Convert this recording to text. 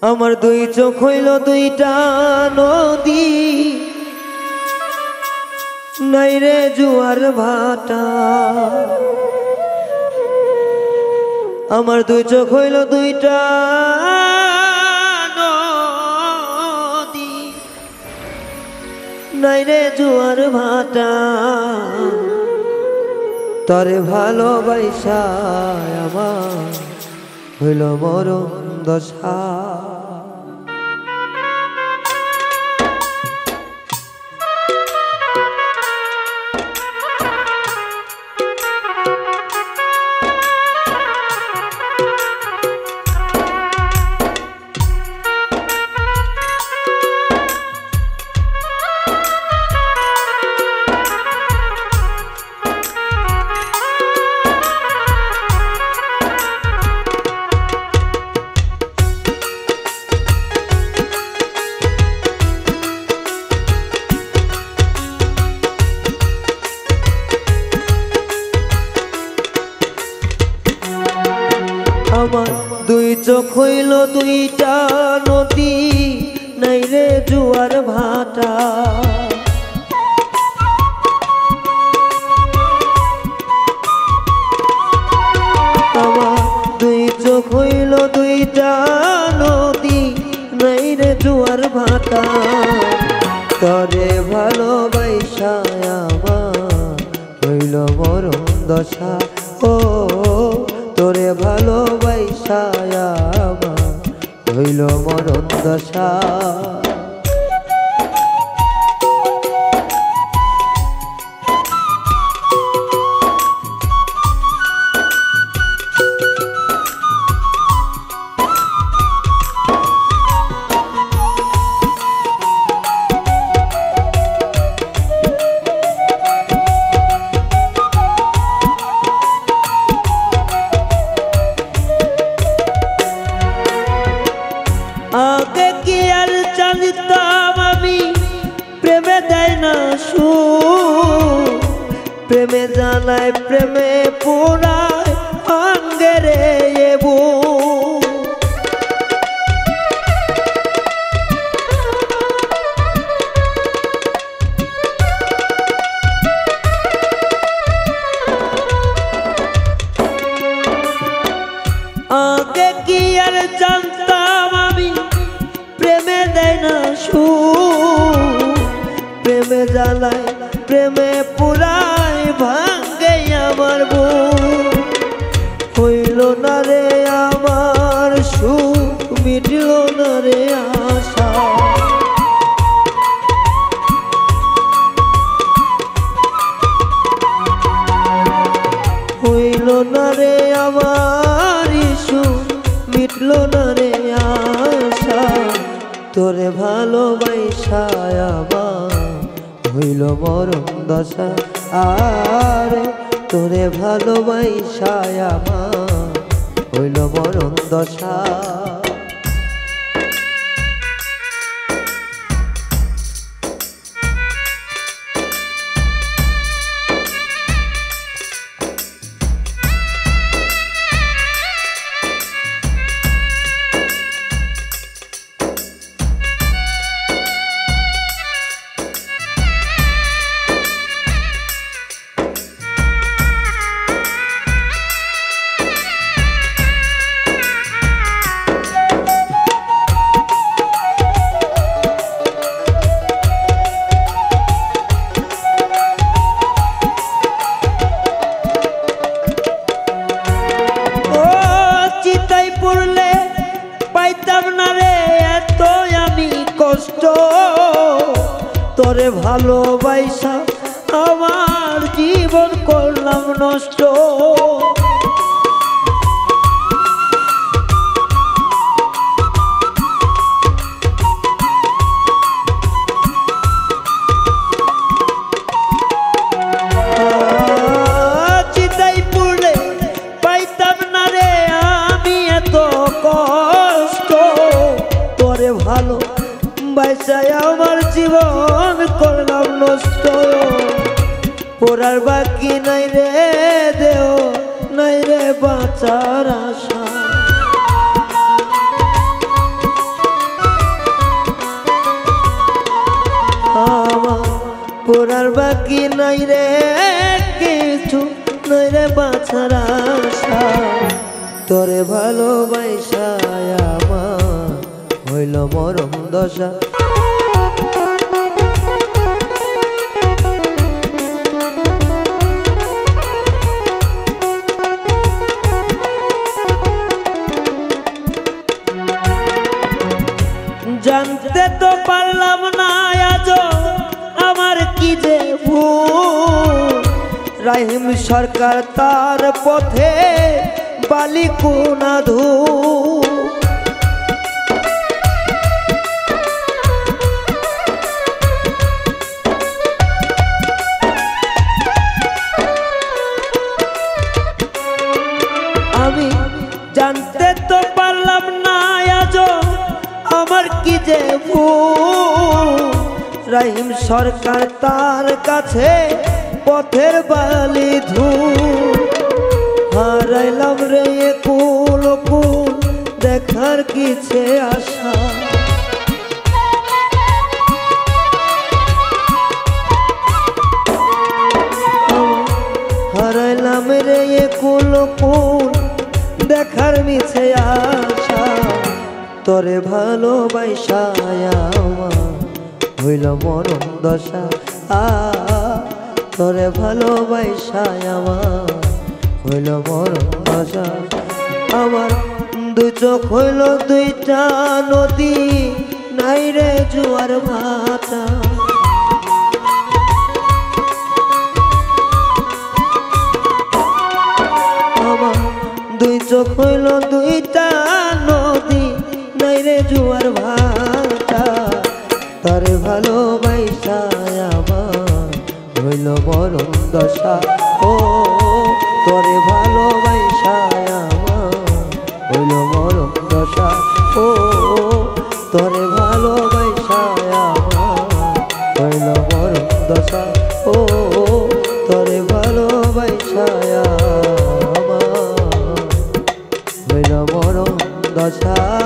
আমার দুই চোখ হইল দুইটা নদী, নাই রে জোয়ার ভাটা। আমার দুই চোখ হইল দুইটা নদী, নাই রে জোয়ার ভাটা। তরে ভালোবাসা আমার হইল মরণ দশা। আমার দুই চোখ হইল দুইটা নদী, নাই রে জোয়ার ভাটা। আমার দুই চোখ হইল দুইটা নদী, নাই রে জোয়ার ভাটা। তরে ভালোবাসা আমার হইল মরণ দশা। ও তোরে ভালোবাসা আমার হইল মরণ দশা। আগে কি আর জানতাম আমি প্রেমে দেয় না সুখ, প্রেমে জানায় প্রেমে পোড়ায় আঙ্গে রে এবু। আগে কি আর জানতাম আমি প্রেমে দেয় না সুখ, প্রেমে জ্বালায় প্রেমে পুরায় ভাঙ্গে আমার বুক। হইল না রে আমার সুখ, মিটল না রে আশা। হইল না রে আমার সুখ, মিটল না রে আশা। তোরে ভালোবাসা আমার হইল মরণ দশা। আরে তোরে ভালোবাসা আমার হইল মরণ দশা। তোরে ভালোবাসা আমার জীবন করলাম নষ্ট। চিতাই পুড়লে পাইতাম না রে আমি এত কষ্ট। তোরে ভালো বাসায় আমার জীবন করলাম নষ্ট। পোড়ার বাকি নাই রে দেও, নাই রে বাঁচার আশা। আর বাকি নাই রে কিছু নাই রে বাছার আশা তোরে ভালোবাসা আমার হইল মরম দশা জানতে তো পারলাম না আজও আমার কি যে ভুল রাহিম সরকার তার পথে বালিকুনা ধূপ আমি জানতে তো পারলাম না আজও আমার কি যে ভুল রাহিম সরকার তার কাছে পথের বালি ধূপ হারাইলাম রে কুল কুল দেখার কিছে আশা হারাইলাম রে কুল কুল দেখার মিছে আশা তোরে ভালোবাসা আমার হইল মরম দশা তোরে ভালোবাসা আমার হইল মরম দশা আমার দুই চোখ হইল দুইটা নদী নাই রে জোয়ার ভাটা আমার দুই চোখ হইল দুইটা নদী নাই রে জোয়ার ভাটা তোরে ভালোবাসা আমার হইল মরম দশা ও তোরে ভালোবাসা আমার হইল মরম দশা ও তোরে ভালোবাসা আমার হইল মরম দশা ও তোরে ভালোবাসা আমার হইল মরম দশা।